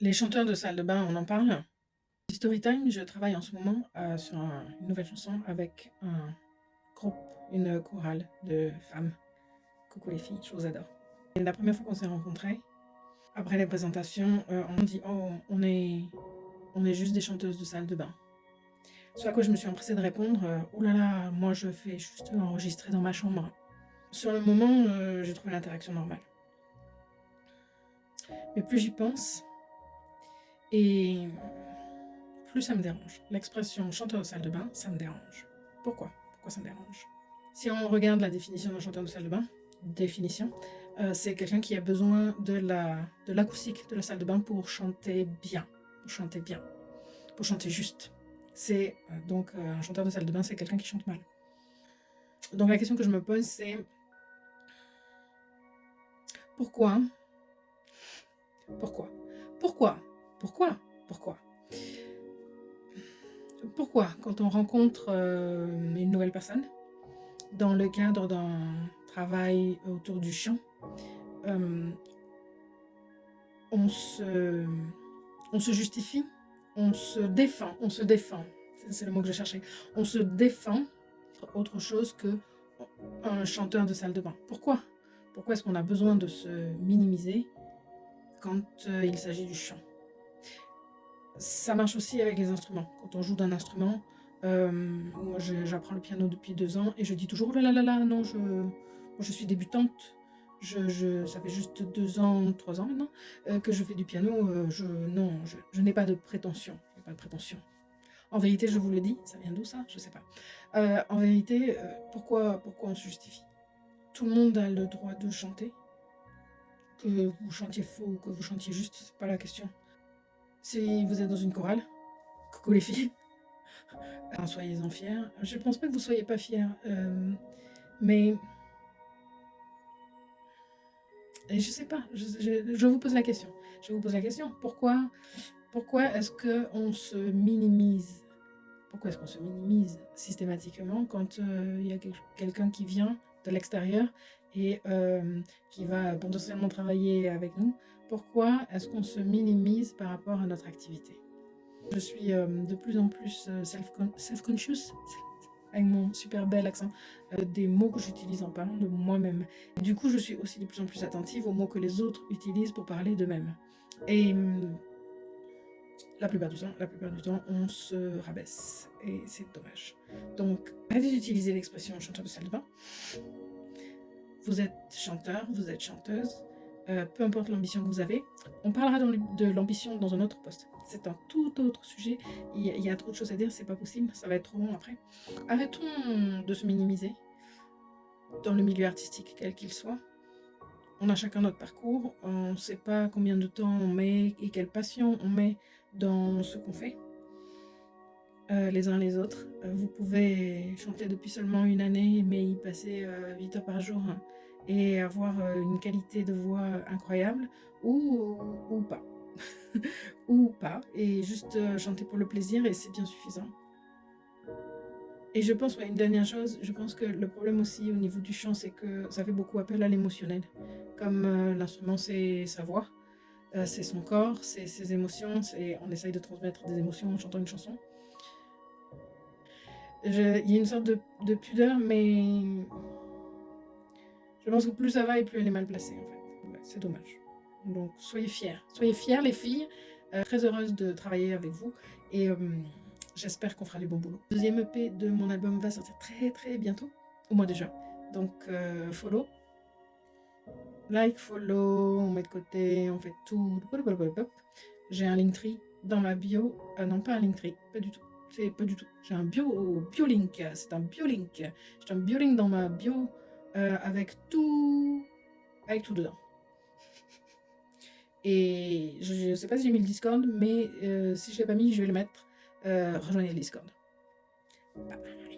Les chanteurs de salle de bain, on en parle. Storytime, je travaille en ce moment sur une nouvelle chanson avec un groupe, une chorale de femmes. Coucou les filles, je vous adore. Et la première fois qu'on s'est rencontrés, après les présentations, on dit oh, on est juste des chanteuses de salle de bain. Ce à quoi je me suis empressée de répondre oh là là, moi je fais juste enregistrer dans ma chambre. Sur le moment, j'ai trouvé l'interaction normale. Mais plus j'y pense, et plus ça me dérange. L'expression chanteur de salle de bain, ça me dérange. Pourquoi? Pourquoi ça me dérange? Si on regarde la définition d'un chanteur de salle de bain, c'est quelqu'un qui a besoin de l'acoustique de la salle de bain pour chanter bien, pour chanter juste. C'est donc un chanteur de salle de bain, c'est quelqu'un qui chante mal. Donc la question que je me pose, c'est pourquoi Pourquoi Pourquoi Pourquoi Pourquoi Pourquoi, quand on rencontre une nouvelle personne, dans le cadre d'un travail autour du chant, on se justifie, on se défend, c'est le mot que je cherchais, on se défend autre chose qu'un chanteur de salle de bain. Pourquoi? Pourquoi est-ce qu'on a besoin de se minimiser quand il s'agit du chant? Ça marche aussi avec les instruments. Quand on joue d'un instrument, moi j'apprends le piano depuis 2 ans et je dis toujours: «Oh là là là là, non, moi je suis débutante, ça fait juste 2 ans, 3 ans maintenant, que je fais du piano, non, je n'ai pas de prétention, je n'ai pas de prétention». En vérité, je vous le dis, ça vient d'où ça? Je sais pas. En vérité, pourquoi on se justifie? Tout le monde a le droit de chanter, que vous chantiez faux ou que vous chantiez juste, c'est pas la question. Si vous êtes dans une chorale, coucou les filles, soyez-en fiers. Je pense pas que vous soyez pas fiers, mais et je sais pas, je vous pose la question. Je vous pose la question, pourquoi est-ce qu'on se minimise? Pourquoi est-ce qu'on se minimise systématiquement quand il y a quelqu'un qui vient de l'extérieur et qui va potentiellement travailler avec nous? Pourquoi est-ce qu'on se minimise par rapport à notre activité? Je suis de plus en plus self-conscious, avec mon super bel accent, des mots que j'utilise en parlant de moi-même. Du coup, je suis aussi de plus en plus attentive aux mots que les autres utilisent pour parler d'eux-mêmes. Et la plupart du temps, on se rabaisse et c'est dommage. Donc, arrêtez d'utiliser l'expression chanteur de salle de bain. Vous êtes chanteur, vous êtes chanteuse, peu importe l'ambition que vous avez. On parlera de l'ambition dans un autre post. C'est un tout autre sujet. Il y a trop de choses à dire, c'est pas possible, ça va être trop long après. Arrêtons de se minimiser dans le milieu artistique, quel qu'il soit. On a chacun notre parcours, on ne sait pas combien de temps on met et quelle passion on met dans ce qu'on fait. Les uns les autres. Vous pouvez chanter depuis seulement 1 année, mais y passer 8 heures par jour et avoir une qualité de voix incroyable, ou pas. Ou pas, et juste chanter pour le plaisir, et c'est bien suffisant. Et je pense, ouais, une dernière chose, je pense que le problème aussi au niveau du chant, c'est que ça fait beaucoup appel à l'émotionnel. Comme l'instrument, c'est sa voix, c'est son corps, c'est ses émotions, on essaye de transmettre des émotions en chantant une chanson. Il y a une sorte de pudeur, mais je pense que plus ça va et plus elle est mal placée, en fait. Ouais, c'est dommage. Donc soyez fiers. Soyez fiers, les filles. Très heureuse de travailler avec vous et j'espère qu'on fera du bon boulot. Le deuxième EP de mon album va sortir très très bientôt, au mois de juin. Donc follow, like, follow, on met de côté, on fait tout. J'ai un Linktree dans ma bio. Non, pas un Linktree, pas du tout. C'est pas du tout. J'ai un biolink. C'est un biolink. J'ai un biolink dans ma bio avec tout dedans. Et je sais pas si j'ai mis le Discord, mais si je l'ai pas mis, je vais le mettre. Rejoignez le Discord. Bye.